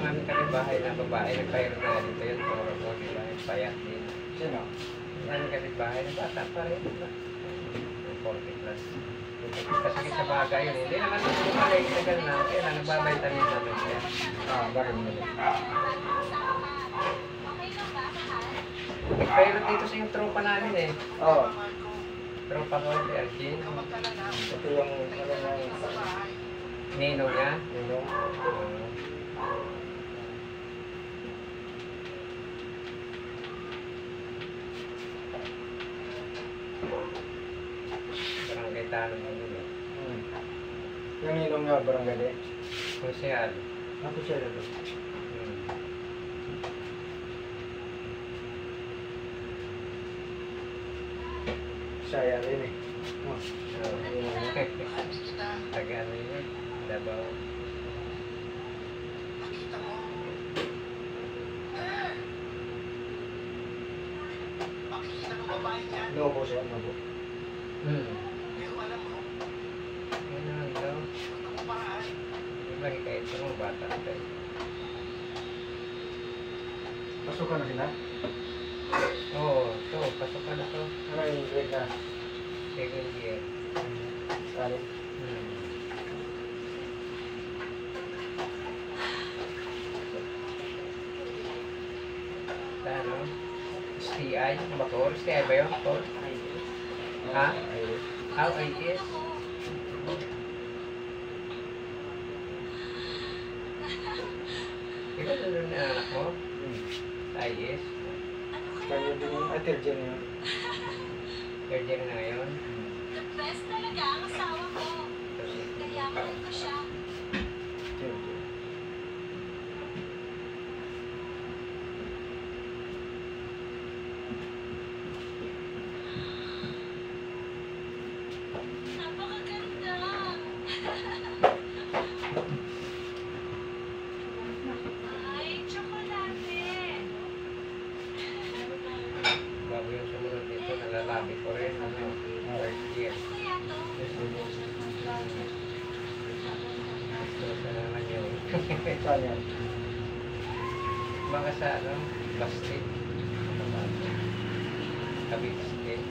aming kapitbahay na babae, nagpahirap na dito yun, o diba, payat din. Sino? Yung aming kapitbahay, bata pa rin, diba? 40 plus. Kasakit sa baga yun, hindi naman malay, tagal na, kaya lang nagbabay-tamin namin siya. Barin mo yun. Nagpahirap dito sa yung tropa namin eh. Oo. Tropa ko, si Arjin. Ito yung, Nino niya. Nino. Barangay Tanong mo yun eh. Yung ninong nga barangay din. Konsyal. Ako siya na doon. Saya rin eh. Taga ano yun? Davao. Lobo siya, lobo. Ano naman daw? Yung lagi kahit sa mga bata tayo. Pasukan na sila? Oo, ito. Pasok ka na to. Ano yung grade na? Second year. Sali? Ano? STI? Bakor? STI ba yun? Bakor? Ha? How IS? Ilan na doon na anak mo? IS? Kanya din yung atirgen yun. Third year na ngayon? The best talaga ang asawa ko. Kaya mahal ko siya. Napakaganda. Ay, tsokolate. Bago yung sumunod dito, nalalabi ko rin. Ano? Third year. Kaya to. Gusto sa naman yun. Saan yan? Mga sa ano? Plastic. Kabit-stick.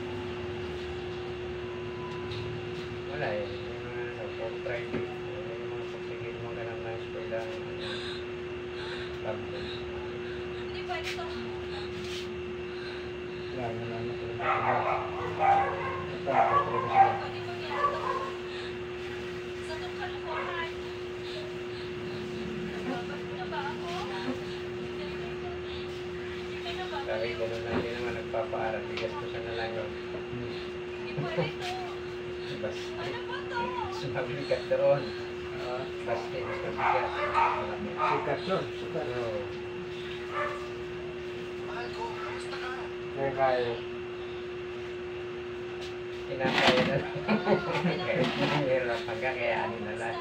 Wala eh. Yung mga ano, for private. Yung mga pagsigil mo ka lang na eskwela. Public. Hindi pwede to. Yan, yan, yan. Tapos talaga sila. Pwede mangyari to. Sa itong kalukuhan. Babalik na ba ako? Hindi ka na ba? Sabi ko na hindi naman nagpapaaral. Bigastusan na lang yun. Hindi pwede to. Basta. Ano ba to? Sumabigat doon. Basta. Mas mabigat. Sikat yun, sikat. Oo. Kaya kaya. Kinakaya na lang. Hirap hanggang kaya ano na lang.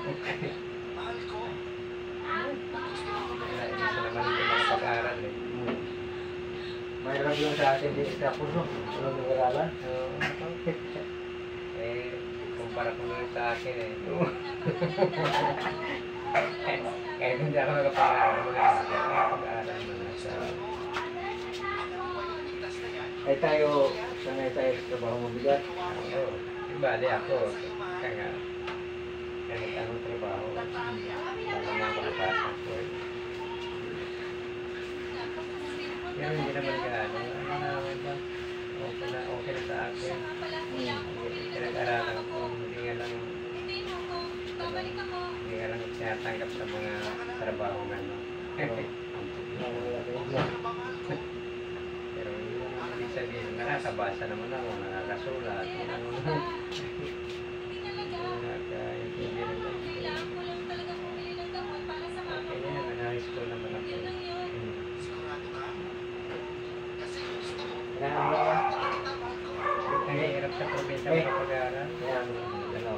Wala, isa naman hindi makapag-aral eh. Mayroon yung sa atin din sa puso. Sunod ng aralan. Oo. Eh, kumpara ko na sa akin eh. Kahit hindi ako nakapag-aral, nakapag-aral mo na sa... Ay tayo, sanay tayo sa trabaho mabigat. Oo. Ibali ako. Kaya nga, kahit anong trabaho, bago na ako napasok ko eh. Pero hindi naman gaano. Ano naman ba? Okay na sa akin. Pinag-aralan ko, hindi nga lang, Hindi mo ko. Babalik ako. hindi nga lang sinatanggap sa mga trabaho na no. Pero hindi naman ibig sabihin, nakakabasa naman ako, nakakasulat. Hindi talaga. Nakakaintindi naman. Kailangan ko lang talaga bumili ng gamot para sa mama Okay ko. na yan, nag-high school naman ako. Yun lang yun. Kailangan mo yan. Nahihirap sa probinsya makapag-aaral. Kailangan mo ano.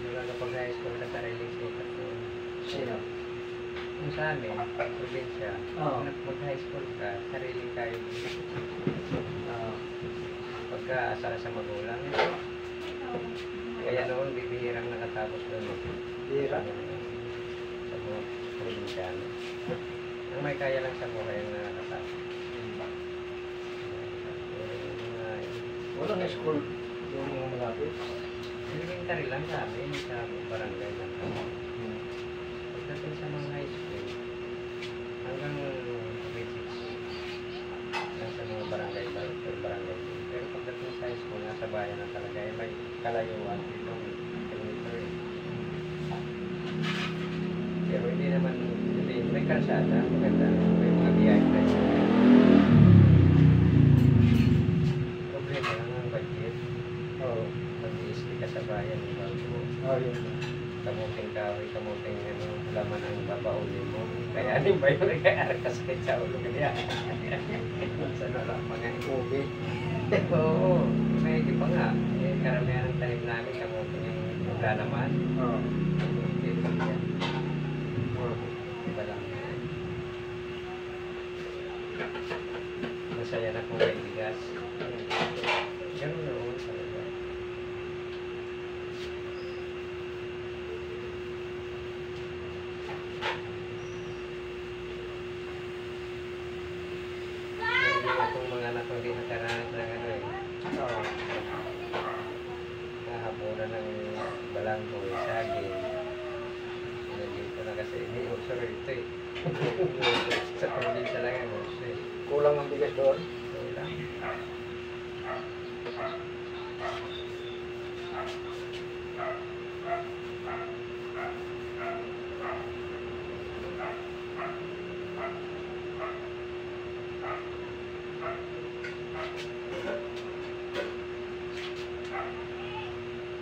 Wala kapag high school ka sariling sikat ko. Sino? Kung sa amin, pag probinsya, Oo. kung mag-high school ka, sariling kayo. Pagka-asara sa magulang. Kaya noon, bibihirang nakatapos doon. Bira. sa mga probinsyano. Ang may kaya lang sa buhay ang nakakasama. Walang school yung mga malapit. Elementary lang sa amin, sa barangay lang. Pagdating sa mga high school, hanggang grade 6, lang sa mga barangay, barangay din. Pero pagdating sa high school, nasa bayan na talaga, may kalayuan itong kilometer. Pero hindi naman, hindi, may kalsada, maganda, may mga biyahe tayo. Problema lang ang budget. Oo. Mag-iisti ka sa bayan, bago Yun. kamuting kahoy, kamuting laman ang babaulin mo. Kaya ano ba yung nag-aaral ka sakit sa ulo kaya? Minsan wala pa nga. Okay. Oo, may pa nga. Eh, karamihan ng tanim namin, kamuting yung naglalaman. Oo. Hindi pa yan. Iba lang. Masaya na kung may bigas. Ganun noon talaga. Itong mga anak ko hindi nakaranas ng ano eh. Oo. Nahapunan ng balanghoy, saging. Nandito na kasi hindi uso rito eh. Sa probinsya lang ang uso eh. Kulang ang bigas doon. So lang.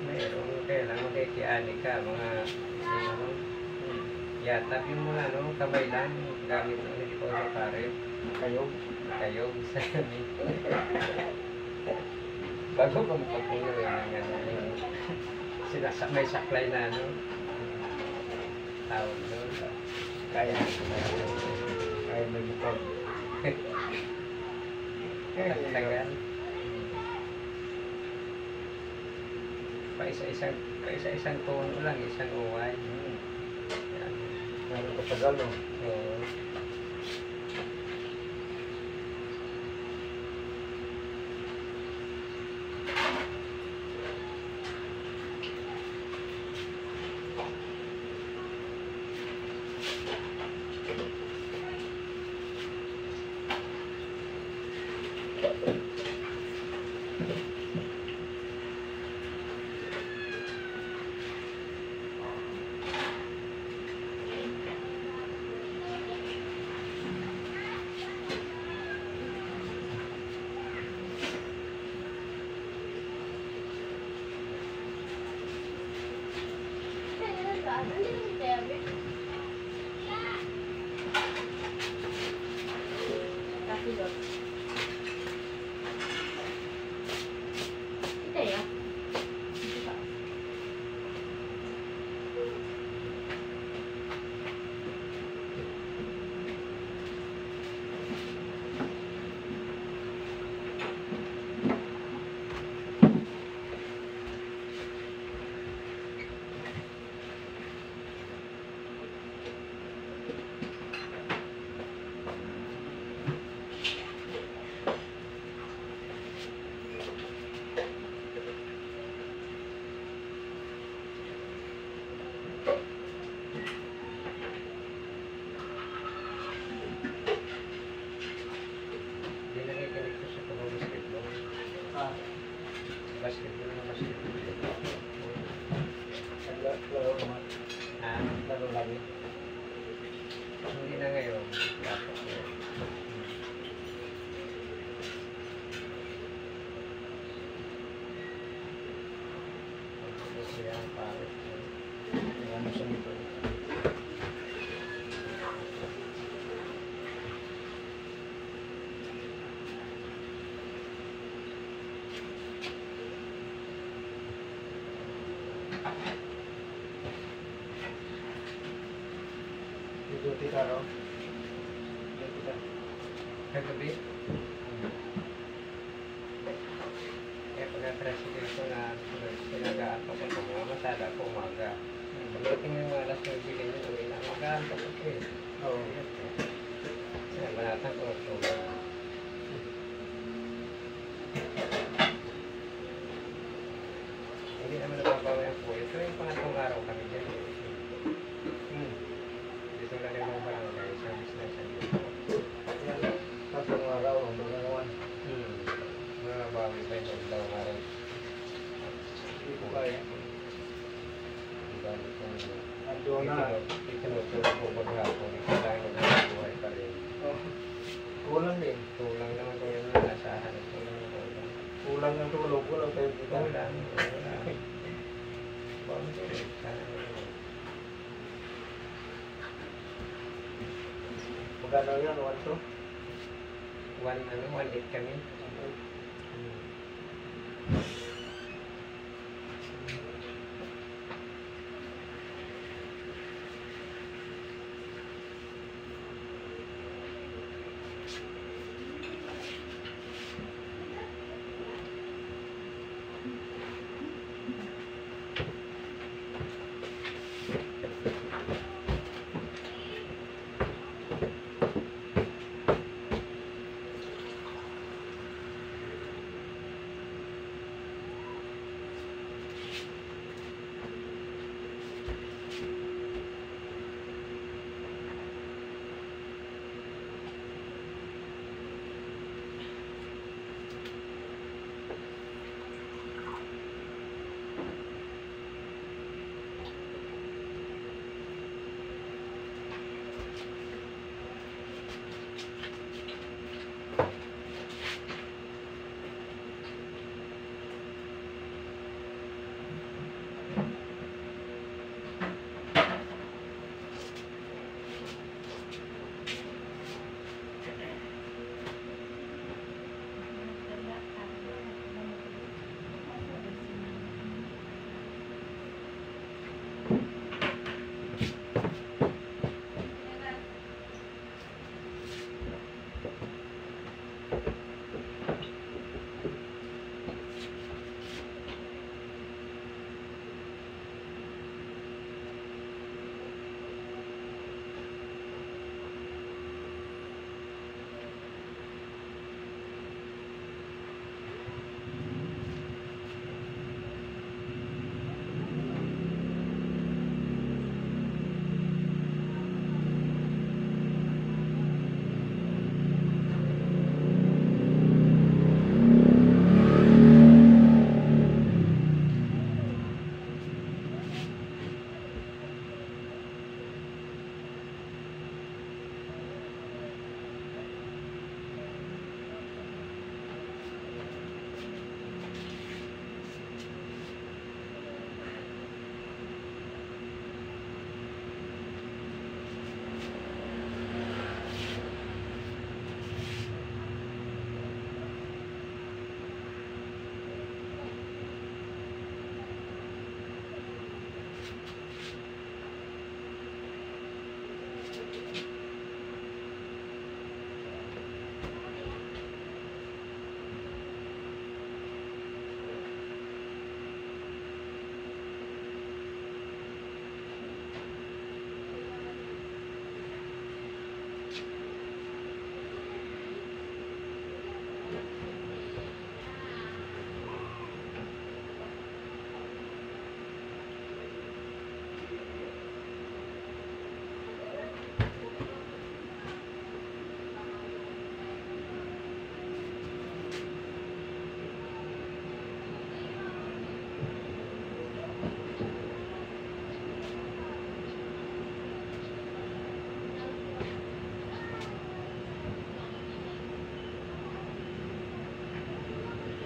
Mayroon kaya lang makikiani ka mga yung ano, yatap yung mga ano, kamay lang gamit ng hindi pa sa karet. Kayo sa amin. Bago pa magpapuno yung ano, may saklay na ano, tawag doon. Kaya magipag. tagal. Pa-isa-isang tono lang, isang uway. Yan. Meron ka tagal, no? Oo. Basketball na basketball. Laro naman. Laro lagi. Hindi na ngayon. Dapat ngayon. Siya ang pangit. Ano sa nito? Duty ka, no? Duty ka. Kagabi. Kaya pagka-president ko na pinagaan ko sa mga masada ko umaga. Pagdating ng mga alas 9 ganyan, uwi na ako. Nakaantok ako eh. Oo. Kaya banatan ko. Hindi naman nababawi ang puwet. Pero yung pangatlong araw kami dyan. Dito na rin ang barangay. Service na siya dito. Yan. Tatlong araw, ano na naman. Mababawi pa yung dalawang araw. Hindi ko kaya. Ang dami kong Ando na. itinutulog ko paghapon. Kailangan ko na buhay pa rin. Oh. Kulang din. Kulang naman kung yung naasahan. Kulang na kulang. Kulang ng tulog. Kulang tayo dito. Kulang. Sana Magkano yan? 1 to? 1 kami.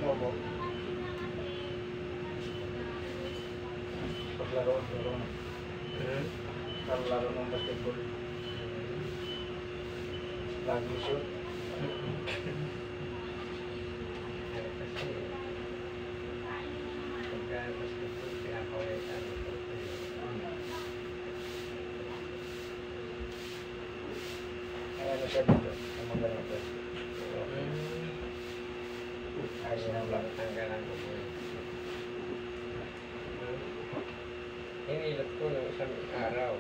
Opo. Paglaro ng basketball. Lagi shoot. Ano siya dito? Ang magaling ko. Ayos na lang. Tanggalan ko po. Inilot ko ng isang araw.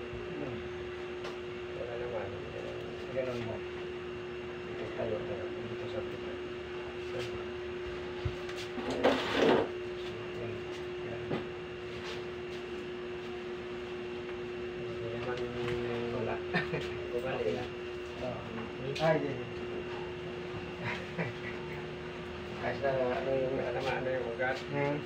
Wala naman. Ganun mo. Dito tayo. Dito sa pita. Yan. Yan. Hindi naman Wala. bumalik na. Ay, di. Kahit na ano yung... Wala naman ano yung ugat. Hmm.